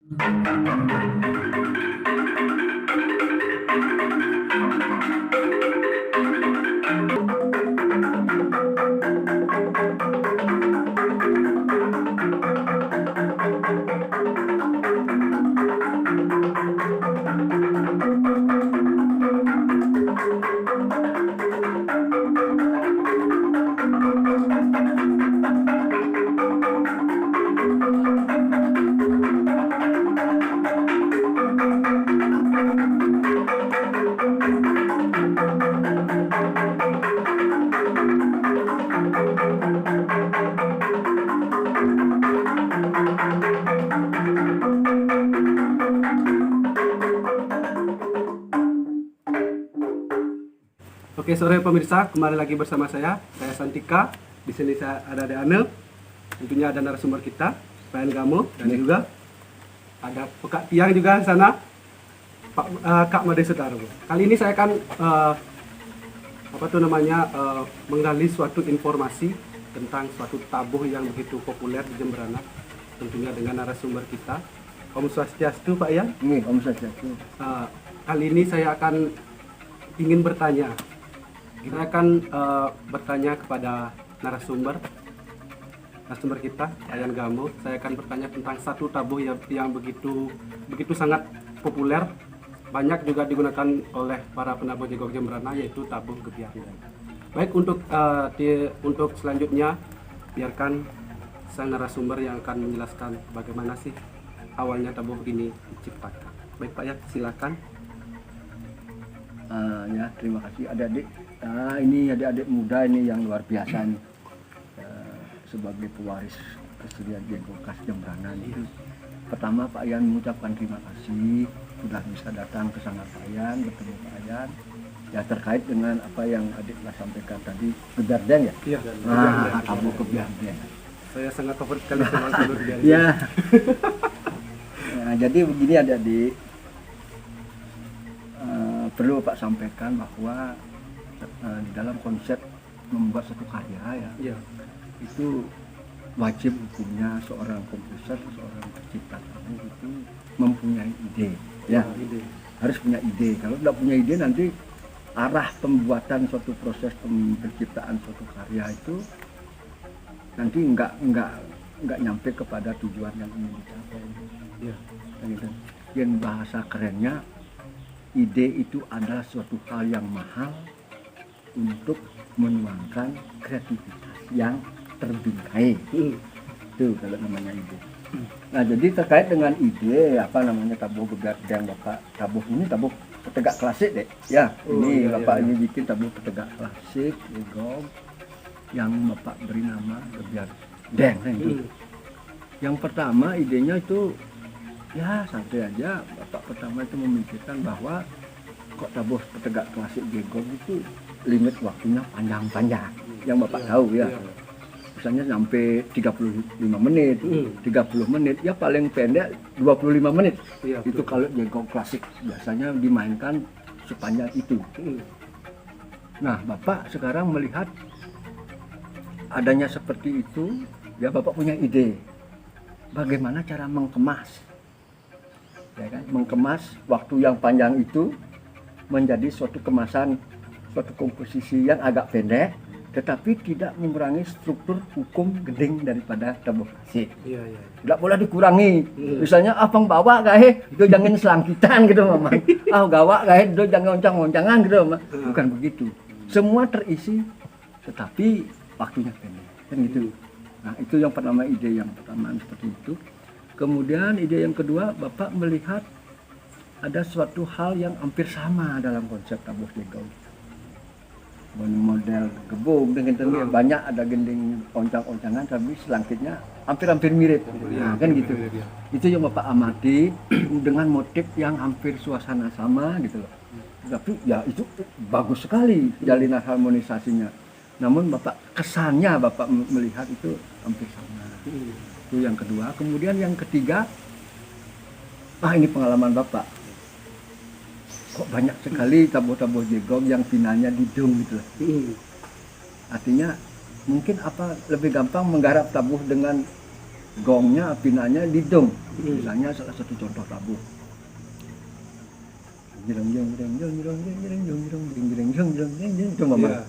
Oke, sore pemirsa, kembali lagi bersama saya Santika. Di sini saya ada Ane, tentunya ada narasumber kita, Pak Gamo, dan juga ada Kak Tiang juga di sana, Kak Made Sutaro. Kali ini saya akan menggali suatu informasi tentang suatu tabuh yang begitu populer di Jemberana, tentunya dengan narasumber kita, Om Swastiastu, Pak ya. Om Swastiastu. Kali ini saya akan ingin bertanya. Kita akan bertanya kepada narasumber kita, Ayan Gamo. Saya akan bertanya tentang satu tabuh yang begitu sangat populer, banyak juga digunakan oleh para penabuh Jegok Jemberana, yaitu tabuh Gebyar Ndeng. Baik, untuk selanjutnya biarkan sang narasumber yang akan menjelaskan bagaimana sih awalnya tabuh ini diciptakan. Baik Pak ya, silakan. Ya, terima kasih adik-adik. Ini adik-adik muda ini yang luar biasa nih, sebagai pewaris kesenian Jegok khas Jemberana nih. Pertama Pak Ayan mengucapkan terima kasih sudah bisa datang ke sana Pak Ayan, bertemu Pak Ayan. Ya, terkait dengan apa yang adik telah sampaikan tadi, Gebyar Ndeng ya. Iya. Tabuh Gebyar Ndeng. Saya sangat favorit sekali sama tabuh Gebyar Ndeng. Ya. Nah, jadi begini adik-adik. Perlu Pak sampaikan bahwa di dalam konsep membuat satu karya ya, itu wajib hukumnya seorang komposer, seorang pencipta tabuh itu mempunyai ide, ya. Harus punya ide. Kalau tidak punya ide, nanti arah pembuatan suatu proses penciptaan suatu karya itu nanti nggak nyampe kepada tujuan yang ingin dicapai. Ya. Gitu. Yang bahasa kerennya, ide itu adalah suatu hal yang mahal untuk menuangkan kreativitas yang terbingkai. Itu kalau namanya ide. Nah, jadi terkait dengan ide tabuh Gebyar Ndeng Bapak, tabuh ini tabuh petegak klasik deh. Ya, ini Bapak ini bikin tabuh petegak klasik Jegok yang Bapak beri nama Gebyar Ndeng. Yang pertama idenya itu ya santai aja. Bapak pertama itu memikirkan bahwa kok tabuh petegak klasik Jegok itu limit waktunya panjang-panjang. Yang Bapak tahu ya. Misalnya sampai 35 menit, 30 menit, ya paling pendek 25 menit. Ya, itu kalau Jegok klasik biasanya dimainkan sepanjang itu. Nah, Bapak sekarang melihat adanya seperti itu, ya Bapak punya ide. Bagaimana cara mengemas? Ya kan? Mengemas waktu yang panjang itu menjadi suatu kemasan, suatu komposisi yang agak pendek, tetapi tidak mengurangi struktur hukum gending daripada tabuh klasik. Iya. Tidak boleh dikurangi. Misalnya abang bawa gahe, itu jangan selangkitan gitu mama. Gawa gahe, itu jangan oncang-oncangan gitu mama. Bukan begitu. Semua terisi, tetapi waktunya pendek. Kan gitu. Nah, itu yang pertama, ide yang pertama seperti itu. Kemudian ide yang kedua, Bapak melihat ada suatu hal yang hampir sama dalam konsep tabuh Jegok. Model gebung dengan banyak ada gending oncang-oncangan, tapi selangkitnya hampir mirip. Nah, kan gitu. Itu yang Bapak amati dengan motif yang hampir suasana sama gitu loh. Tapi ya itu bagus sekali jalinan harmonisasinya. Namun kesannya Bapak melihat itu hampir sama. Itu yang kedua. Kemudian yang ketiga, ini pengalaman Bapak. Kok banyak sekali tabuh-tabuh Jegok yang finalnya didung gitu. Artinya mungkin lebih gampang menggarap tabuh dengan gongnya, pinanya didung. Misalnya salah satu contoh tabuh. Jireng jeng jireng jeng jireng jeng jireng jeng jireng jeng jireng jeng jireng jeng jeng itu mama. Iya.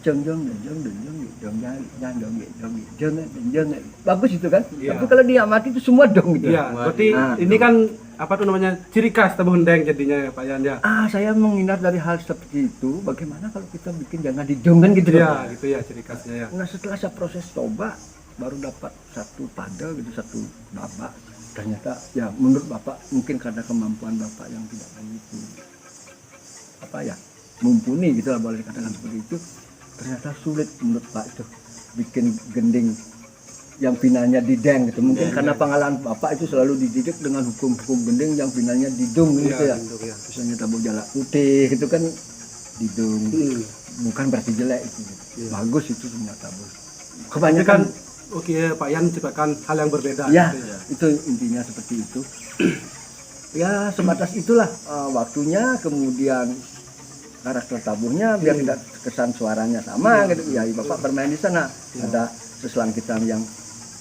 Jeng jeng jeng jeng jeng jeng jeng jeng jeng jeng bagus itu kan. Iya. Tapi kalau diamati itu semua dong gitu. Iya, berarti Nah. ini kan apa tuh namanya ciri khas tabuh hendeng jadinya ya Pak Yan ya. Saya menghindar dari hal seperti itu. Bagaimana kalau kita bikin jangan didong kan gitu. Iya, gitu ya ciri khasnya ya. Nah setelah saya proses coba baru dapat satu pada gitu, satu babak. Ternyata ya menurut bapak mungkin karena kemampuan bapak yang tidak begitu apa ya mumpuni gitu lah boleh dikatakan seperti itu. Ternyata sulit menurut pak itu bikin gending yang pinanya dideng gitu. Mungkin karena pengalaman bapak itu selalu dididik dengan hukum-hukum gending yang pinanya didung gitu ya. Iya. Misalnya tabuh jalak putih gitu kan didung. Bukan berarti jelek itu. Iya. Bagus itu semua tabuh. Tapi Kebanyakan kan oke Pak Yan menciptakan hal yang berbeda. ya, gitu ya. itu intinya seperti itu. Ya sebatas itulah waktunya, kemudian karakter tabuhnya biar tidak kesan suaranya sama gitu. Ya bapak bermain di sana. Ada seselang hitam yang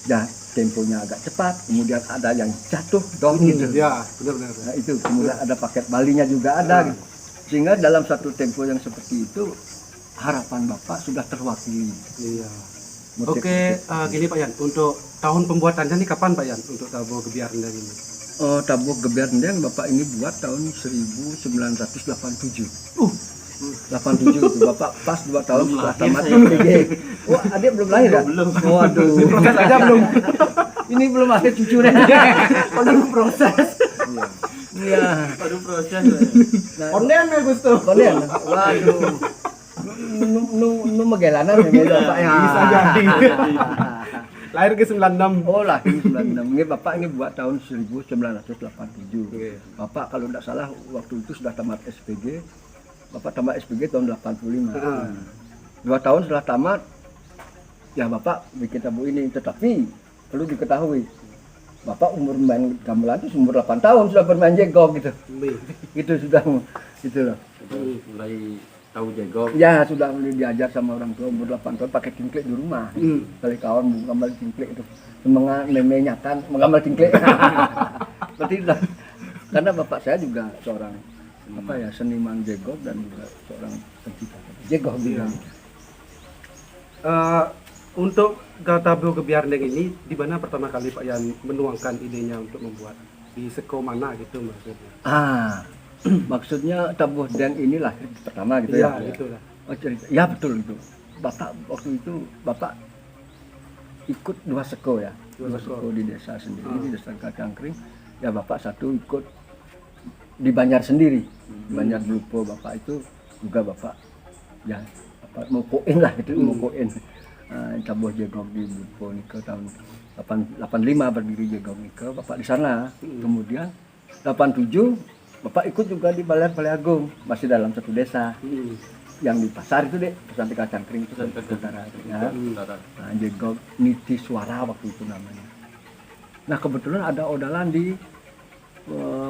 ya temponya agak cepat, kemudian ada yang jatuh dong gitu. Ya, benar-benar. Nah itu kemudian ada paket balinya juga ada gitu. Sehingga dalam satu tempo yang seperti itu harapan bapak sudah terwakili. Iya. Motif Oke, itu. gini Pak Yan, untuk tahun pembuatannya nih kapan Pak Yan untuk tabuh gebiar hendeng ini? Tabuh gebiar hendeng bapak ini buat tahun 1987. 87 itu bapak pas 2 tahun setelah tamat SPG. Wah adik belum lahir ya? Belum. Waduh. Proses aja belum. Ini belum ada cucunya. Baru proses. Iya. Baru proses. Nah, Onden ya Gusto. Konen. Waduh. Nu megelanan ya bapak ya. Bisa jadi. Lahir ke 96. Oh lahir 96. Ini bapak ini buat tahun 1987. Oke. Bapak kalau tidak salah waktu itu sudah tamat SPG. Bapak tamat SPG tahun 85. 2 tahun setelah tamat, ya bapak bikin tabuh ini. Tetapi perlu diketahui, bapak umur main gamelan itu umur 8 tahun sudah bermain jegok gitu. Itu sudah gitu loh. Mulai tahu jegok. Ya sudah mulai diajar sama orang tua umur 8 tahun pakai cingklik di rumah. Kali kawan menggambar cingklik itu. Semangat meme nyatan menggambar cingklik. Berarti sudah, karena bapak saya juga seorang apa ya seniman jegok dan juga seorang pencipta jegok juga. Untuk tabuh gebiar hendeng ini di mana pertama kali Pak Yan menuangkan idenya untuk membuat? Di seko mana gitu maksudnya? Maksudnya tabuh hendeng ini lahir pertama gitu Iya, ya. gitu lah. Oh cerita. Ya betul itu. Bapak waktu itu bapak ikut 2 seko ya. 2 seko di desa sendiri, di desa Kacangkring. Ya bapak satu ikut di Banjar sendiri. Di Banjar Blupo bapak itu juga bapak ya apa mau koin lah gitu, mau koin. Tabuh jegok di Blupo nika tahun 85 berdiri jegok nika bapak di sana. Kemudian 87 bapak ikut juga di Balai Agung, masih dalam satu desa. Yang di pasar itu deh, Pesantren Kacangkring itu utara ya. Nah, jegok niti suara waktu itu namanya. Nah kebetulan ada odalan di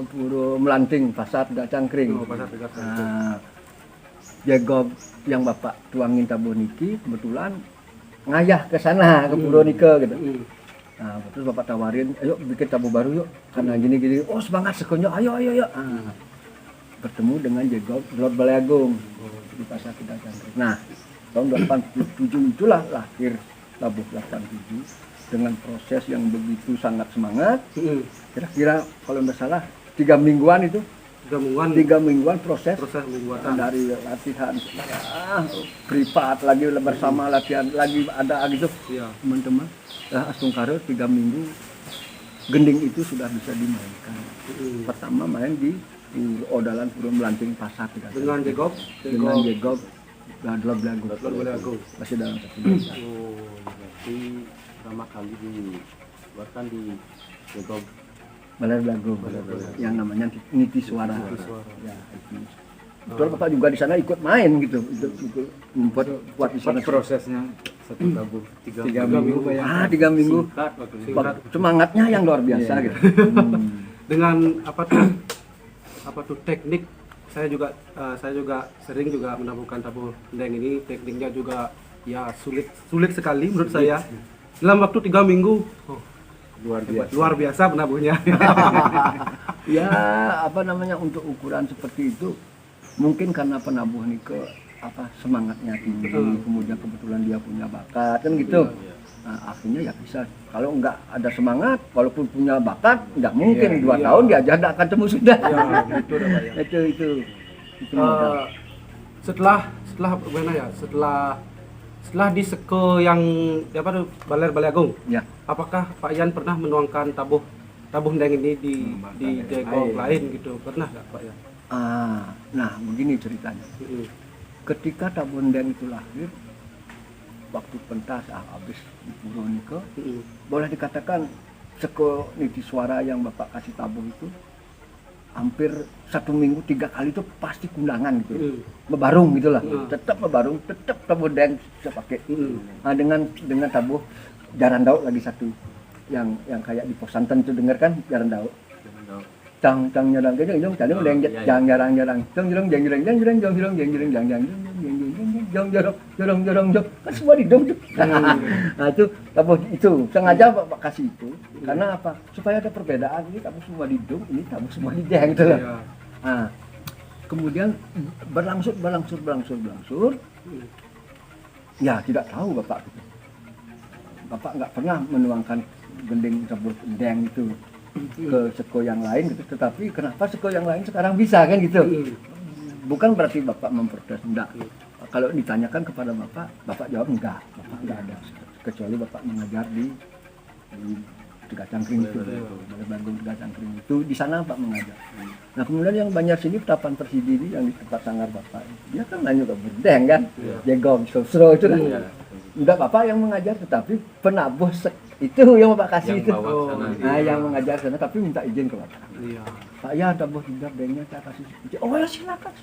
Puro Melanting Pasar Kacangkring. Pasar Kacangkring. Nah, jegok yang bapak tuangin tabuh niki kebetulan ngayah ke sana ke Puro Nika gitu. Nah, terus bapak tawarin, ayo bikin tabuh baru yuk, karena gini-gini. Oh semangat sekonyo, ayo. Bertemu dengan jegok Lord Balai Agung di Pasar Kacangkring. Nah, tahun 87 itulah lahir tabuh 87 dengan proses yang begitu sangat semangat. Kira-kira kalau tidak salah 3 mingguan itu. 3 mingguan proses pembuatan. dari latihan privat lagi bersama latihan lagi ada gitu Iya. teman-teman. Astung Karo 3 minggu gending itu sudah bisa dimainkan. Pertama main di odalan Puro Melanting Pasar Dengan jegok jegok Lord Balai Agung. masih dalam satu desa. Berarti pertama kali dibuatkan di jegok. Balai Agung yang namanya niti suara. Ya, itu. Betul bapak juga di sana ikut main gitu, ikut membuat kuat di sana. Prosesnya satu tabuh 3 minggu. 3 minggu. Singkat waktu itu. Semangatnya yang luar biasa gitu. Dengan apa tuh teknik saya juga sering juga menabuhkan tabuh hendeng ini, tekniknya juga ya sulit sekali menurut saya. Dalam waktu 3 minggu luar Hebat. biasa. Luar biasa penabuhnya. Ya apa namanya, untuk ukuran seperti itu mungkin karena penabuh ini ke apa semangatnya tinggi, kemudian kebetulan dia punya bakat kan gitu. Nah, akhirnya ya bisa. Kalau nggak ada semangat, walaupun punya bakat, nggak mungkin 2 iya. tahun dia aja nggak akan temu sudah. Ya, gitu dah, Pak, ya. itu modal. Setelah bagaimana ya? Setelah di seko yang apa tuh Balai Agung, Ya. apakah Pak Yan pernah menuangkan tabuh ndeng ini di jegok lain gitu? Pernah nggak Pak Yan? Nah begini ceritanya. Ketika Tabundeng itu lahir, waktu pentas habis di Puro Nike, boleh dikatakan seko niti suara yang Bapak kasih tabuh itu hampir 1 minggu 3 kali itu pasti kundangan gitu. Mebarung gitulah. Tetap mebarung, tetap Tabundeng saya pakai. Nah, dengan tabuh Jaran Daud lagi satu yang kayak di pos santen itu dengar kan, Jaran Daud. Cang nyerang ke jong tadi udah jang jarang jong jong kan semua di dong. Nah itu tabuh itu sengaja Bapak kasih itu karena apa, supaya ada perbedaan. Ini tabuh semua di dong, ini tabuh semua di jeng gitu loh. Nah kemudian berlangsur ya tidak tahu Bapak gitu. Bapak nggak pernah menuangkan gending tabuh deng itu ke seko yang lain gitu, tetapi kenapa seko yang lain sekarang bisa kan gitu. Bukan berarti Bapak memprotes, enggak. Kalau ditanyakan kepada Bapak jawab enggak. Bapak enggak ada, kecuali Bapak mengajar di Tiga Cangkring itu, Balai Bagong Tiga Cangkring itu, di sana Bapak mengajar. Nah kemudian yang banyak sini Tapan Persidi ini yang di tempat sanggar Bapak, dia kan nanya ke berdeng kan, jegong, sosro itu kan. Enggak Bapak yang mengajar, tetapi penabuh itu yang Bapak kasih Yang itu. bawa ke sana, Nah yang mengajar sana, tapi minta izin ke Bapak. Iya. Pak ya tabuh hingga dengnya saya kasih izin. Oh ya silakan.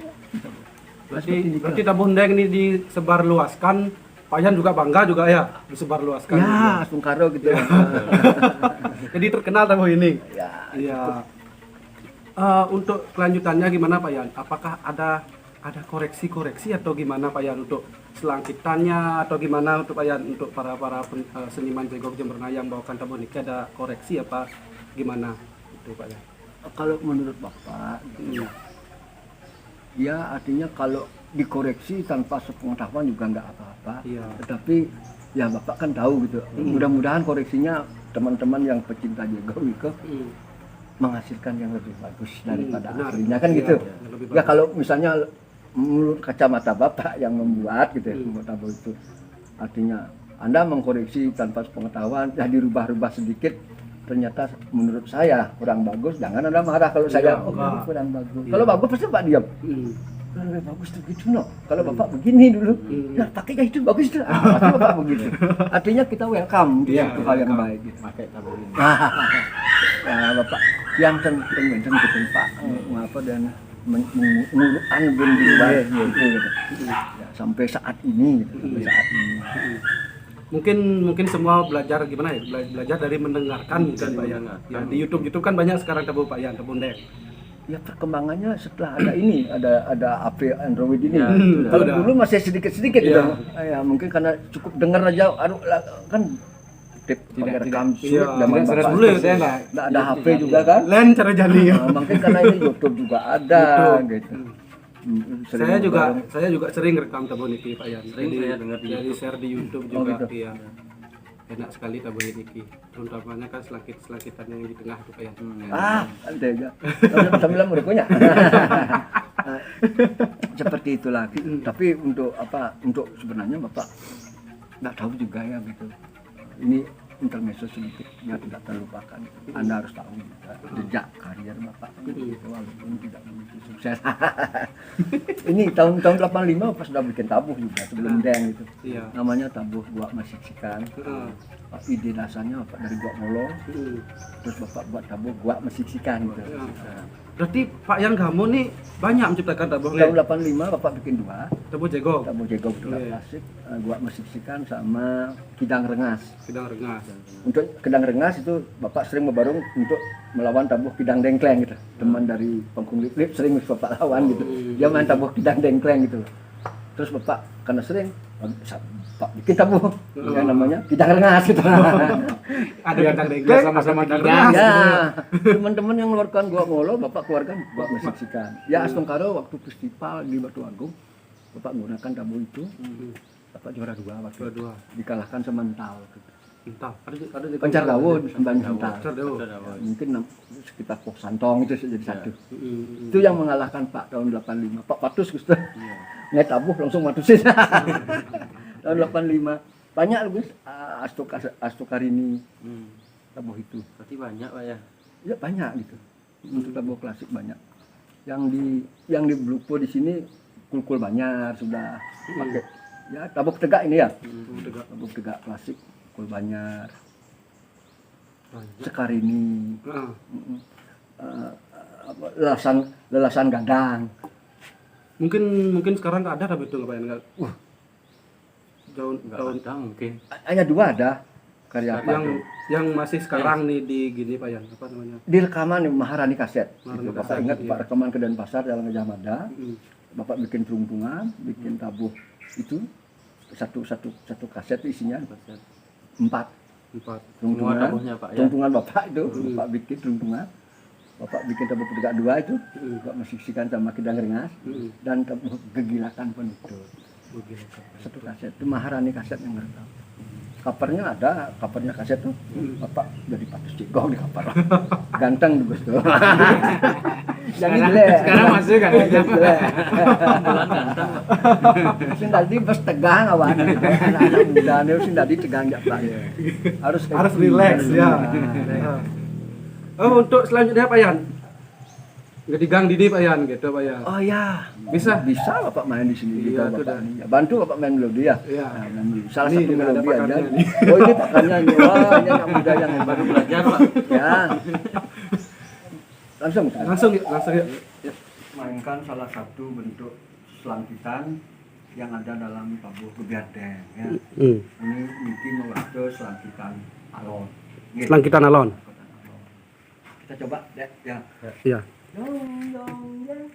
Berarti tabuh ndeng ini disebar luaskan. Pak Yan juga bangga juga ya disebar luaskan. Ya, Bung Karo gitu. Jadi terkenal tabuh ini. Ya. Iya. Untuk kelanjutannya gimana Pak Yan? Apakah ada koreksi atau gimana Pak Yan untuk selangkitannya atau gimana untuk Pak Yan, untuk para seniman jegok Jemberana yang bawakan tabuh niki, ada koreksi apa gimana itu Pak Yan? Kalau menurut Bapak, ya artinya kalau dikoreksi tanpa sepengetahuan juga nggak apa-apa. Iya. Tetapi ya Bapak kan tahu gitu. Mudah-mudahan koreksinya teman-teman yang pecinta jegok itu menghasilkan yang lebih bagus daripada Benar. aslinya kan Iya, gitu. yang lebih Ya bagus. kalau misalnya menurut kacamata Bapak yang membuat gitu ya, membuat tabuh itu artinya Anda mengkoreksi tanpa pengetahuan, ya dirubah-rubah sedikit, ternyata menurut saya kurang bagus, jangan Anda marah kalau saya enggak. kurang bagus. Iya. Kalau bagus pasti Pak diam. Lebih bagus tuh gitu no. Kalau Bapak begini dulu, ya pakai kayak itu bagus tuh. Pasti Bapak begitu. Artinya kita welcome Iya, itu hal yang baik gitu. Pakai tabuh ini. Nah, Bapak yang penting gitu Pak, ngapa dan mengurutan gending baik gitu. Ya, sampai saat ini gitu, sampai saat ini. Mungkin semua belajar gimana ya? Belajar dari mendengarkan mungkin Pak Yan. Ya, di YouTube kan banyak sekarang tabuh Pak Yan, tabuh ndeng. Ya perkembangannya setelah ada ini, ada HP Android ini. Ya, Kalau udah. dulu masih sedikit-sedikit Iya. gitu. Ya mungkin karena cukup dengar aja, aduh kan pakai rekam sulit zaman tidak Bapak. sulit, ya, Nggak ada HP juga kan. Lain cara jali ya. Nah, mungkin karena ini YouTube juga ada YouTube. gitu. Saya juga sering rekam tabuh niki Pak Yan. Sering saya dengar di Dari share di YouTube Oh, juga. gitu. Iya. Enak sekali tabuh niki. Terutamanya kan selangkit-selangkitan yang di tengah itu Pak Yan. Ada aja. Sambil berikutnya. Seperti itulah. Tapi untuk apa? Untuk sebenarnya Bapak nggak tahu juga ya gitu. Ini intermezzo sedikit yang tidak terlupakan. Anda harus tahu juga jejak karir Bapak gitu, walaupun tidak begitu sukses. Ini tahun 85 pas sudah bikin tabuh juga sebelum deng itu. Iya. Namanya tabuh Gua Mesiksikan. Ide dasarnya Bapak dari Gua Molo, terus Bapak buat tabuh Gua Mesiksikan gitu. Nah, Berarti Pak Yan kamu nih banyak menciptakan tabuh tahun ndeng. 85 Bapak bikin 2 Tabuh jegok, tabuh jegok Iya. klasik, Gua Mesiksikan sama Kidang Rengas. Kidang rengas. Untuk Kidang Rengas itu Bapak sering berbarung untuk melawan tabuh Kidang Dengkleng gitu. Teman dari Pengkung Lip sering Bapak lawan gitu. Dia main tabuh Kidang Dengkleng gitu. Terus Bapak karena sering Pak bikin tabuh yang namanya Kidang Rengas gitu. Ada Biar kita kita sama-sama dinas. Ya, teman-teman yang mengeluarkan gua ngolo, Bapak keluarkan buat menyaksikan. Ya, Astungkaro waktu festival di Batu Agung, Bapak menggunakan tabu itu. Bapak juara 2 waktu Dua-dua. dikalahkan semental. Entah. Ada di Pencar Dawud sembilan mental. Pencar Dawud. Mungkin sekitar Pok Santong itu jadi satu. Mm-mm. Itu yang mengalahkan Pak tahun 85. Pak Patus Gus. Nggak tabuh langsung matusin. Tahun 85. Banyak Gus Astukarini tabuh itu. Berarti banyak Pak ya. Ya banyak gitu. Untuk tabuh klasik banyak. Yang di Blupo di sini kul-kul banyak sudah pakai. Ya tabuk tegak ini ya. Tabuk tegak klasik kul banyak. Sekarini. Heeh. Lelasan gadang. Mungkin sekarang nggak ada tapi itu nggak Pak Yan? Tahun Enggak ada mungkin. Hanya 2 ada karya apa yang tuh? yang masih sekarang nih di gini Pak Yan, apa namanya? Di rekaman Maharani kaset. Maharani Gitu. Bapak kaset, ingat iya. Pak rekaman ke Denpasar Jalan Gajah Mada. Mm. Bapak bikin peruntungan, bikin tabuh itu satu kaset isinya 4 4. Semua tabuhnya Pak ya. Peruntungan Bapak itu, Bapak bikin peruntungan. Bapak bikin tabuh tegak 2 itu, Bapak menyaksikan sama Kidang Rengas dan tabuh Gegilakan Penuntut. Satu kaset itu Maharani kaset yang ngerekam. Covernya ada, covernya kaset tuh Bapak dari Patus Cigong di cover. Ganteng Gus tuh. Jadi jelek. Sekarang masih kan? Jadi jelek. Kebetulan ganteng Pak. Sing tadi bos tegang awan. Anak muda nih sing tadi tegang ya Pak. Harus Relax ya. Nah, Oh, untuk selanjutnya Pak Yan. Nggak digang Didi Pak Yan gitu Pak Yan. Oh ya, Bisa? bisa Bapak main di sini Iya, gitu itu Bapak dah. ini. Ya, bantu Bapak main melodi ya. Iya. Nah, main melodi. Salah Ini satu nggak ada melodi aja. pakarnya nih. Oh ini pakarnya ini. Wah ini anak muda yang hebat. Baru belajar Pak. Ya. Langsung kan? Langsung yuk. Mainkan salah satu bentuk selangkitan yang ada dalam tabuh Gebiardeng ya. Ini mungkin mewaktu selangkitan alon. Gitu. Selangkitan alon. Kita coba deh ya. Iya. Dong dong dong.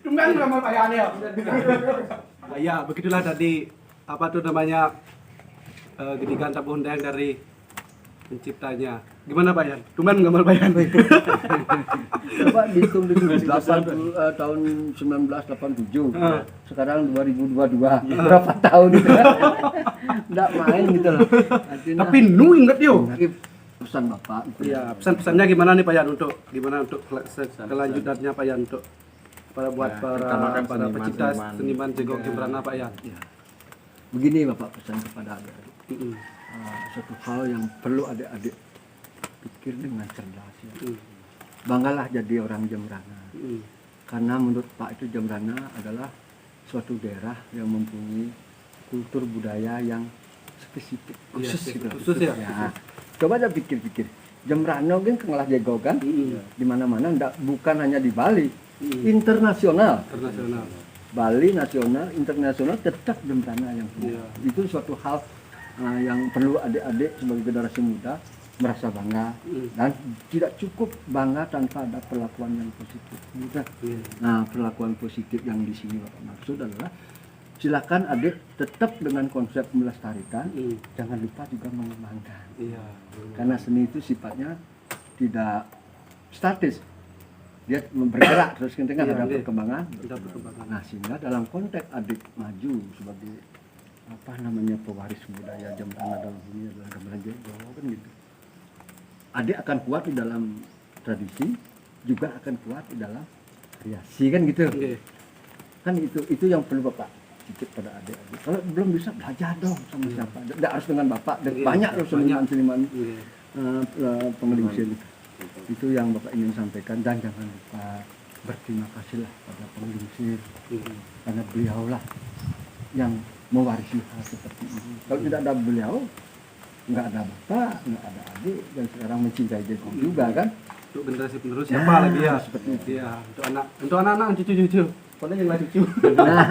Tumben sama Pak Yani ya. Ya, begitulah tadi apa tuh namanya gedigan tabuh undang dari penciptanya. Gimana Pak Yan? Tumben gambar Pak Yan. Coba dihitung tahun 1987. Sekarang 2022. Berapa tahun itu? Enggak main gitu loh. Artinya, Tapi nu inget yo. pesan Bapak itu. Iya, pesan-pesannya gimana nih Pak Yan untuk kelanjutannya Pak Yan untuk buat pertama kan para seniman- pecinta seniman. seniman Jegok Jembrana Pak Yan. Ya. Begini Bapak pesan kepada adik-adik. Mm-mm. Suatu hal yang perlu adik-adik pikir dengan cerdas ya. Mm. Banggalah jadi orang Jembrana. Mm. Karena menurut Pak itu Jembrana adalah suatu daerah yang mempunyai kultur budaya yang spesifik Iya, khusus gitu. khusus ya. Coba aja pikir-pikir. Jembrana kan kengelah jago kan? Di mana-mana bukan hanya di Bali, internasional. Internasional. Bali nasional, internasional tetap Jembrana yang punya. Iya. Itu suatu hal yang perlu adik-adik sebagai generasi muda merasa bangga dan tidak cukup bangga tanpa ada perlakuan yang positif. Gitu. Iya. Nah, perlakuan positif yang di sini Bapak maksud adalah silakan adik tetap dengan konsep melestarikan, jangan lupa juga mengembangkan. Iya. Karena seni itu sifatnya tidak statis. Dia bergerak terus ketika Iya, ada iya. perkembangan. Ada perkembangan. Nah, sehingga dalam konteks adik maju sebagai pewaris budaya Jembrana dalam ini adalah gamelan Jawa kan gitu. Adik akan kuat di dalam tradisi, juga akan kuat di dalam kreasi kan gitu. Oke. Kan itu yang perlu Bapak titip pada adik-adik. Kalau belum bisa belajar dong sama siapa. Tidak harus dengan Bapak. Dan Iya, banyak loh seniman-seniman Iya. penglingsir itu. Itu yang Bapak ingin sampaikan dan jangan lupa berterima kasihlah pada penglingsir karena beliaulah yang mewarisi hal seperti ini. Kalau tidak ada beliau, nggak ada Bapak, nggak ada adik dan sekarang mencintai Jegok juga kan. Untuk generasi penerus siapa lagi ya? Seperti itu. Iya, untuk anak-anak cucu-cucu. Pokoknya yang lain cucu. Nah,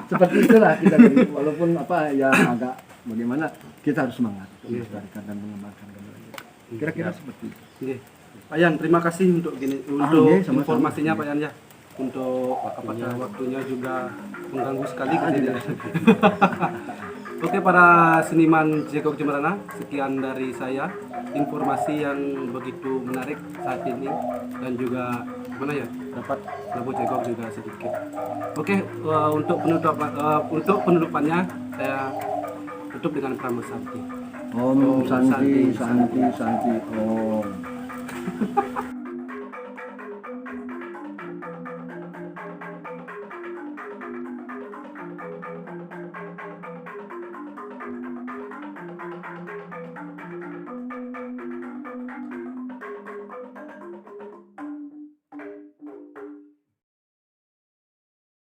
seperti itulah kita walaupun ya agak bagaimana kita harus semangat Iya. melestarikan dan mengembangkan gamelan Jegok. Kira-kira seperti itu. Oke. Pak Yan, terima kasih untuk untuk iya, sama-sama. informasinya Pak Yan ya. Untuk waktunya juga mengganggu sekali kesini. Oke, para seniman Jegok Jembrana, sekian dari saya informasi yang begitu menarik saat ini dan juga mana ya dapat lagu Jegok juga sedikit. Oke, untuk penutupannya saya tutup dengan Prama Santi. Om Santi, Santi, Santi, Om.